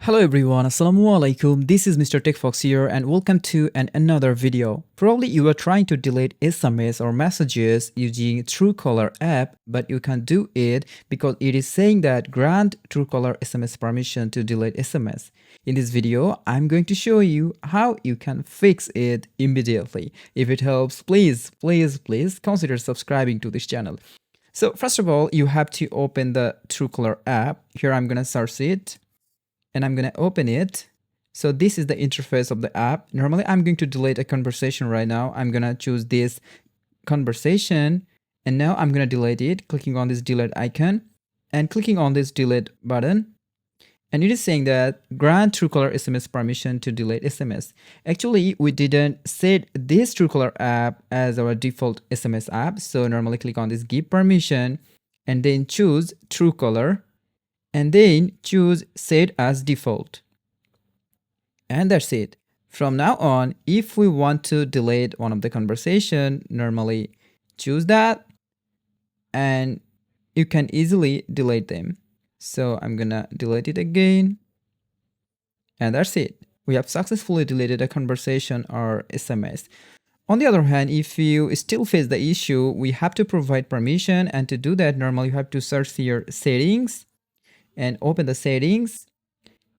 Hello everyone, Assalamualaikum. This is Mr. TECHFOX here and welcome to another video. Probably you are trying to delete SMS or messages using TrueCaller app, but you can't do it because it is saying that grant TrueCaller SMS permission to delete SMS. In this video, I'm going to show you how you can fix it immediately. If it helps, please consider subscribing to this channel. So first of all, you have to open the TrueCaller app. Here I'm gonna search it. And I'm going to open it. So this is the interface of the app. Normally I'm going to delete a conversation right now. I'm going to choose this conversation and now I'm going to delete it, clicking on this delete icon and clicking on this delete button. And it is saying that grant TrueCaller SMS permission to delete SMS. Actually, we didn't set this TrueCaller app as our default SMS app. So normally click on this give permission and then choose TrueCaller. And then choose set as default. And that's it. From now on, if we want to delete one of the conversation, normally choose that and you can easily delete them. So I'm gonna delete it again. And that's it. We have successfully deleted a conversation or SMS. On the other hand, if you still face the issue, we have to provide permission, and to do that, normally you have to search here settings and open the settings.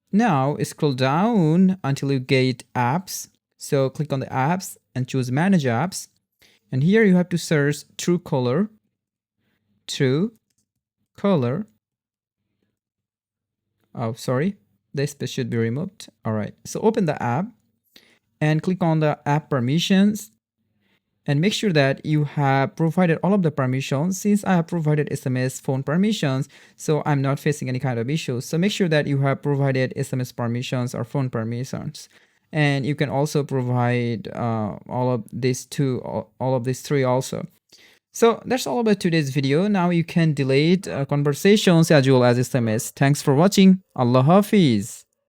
Now scroll down until you get apps. So click on the apps and choose manage apps. And here you have to search TrueCaller. Oh, sorry. This space should be removed. All right. So open the app and click on the app permissions. And make sure that you have provided all of the permissions. Since I have provided SMS phone permissions, so I'm not facing any kind of issues. So make sure that you have provided SMS permissions or phone permissions. And you can also provide all of these three also. So that's all about today's video. Now you can delete conversations as well as SMS. Thanks for watching. Allah Hafiz.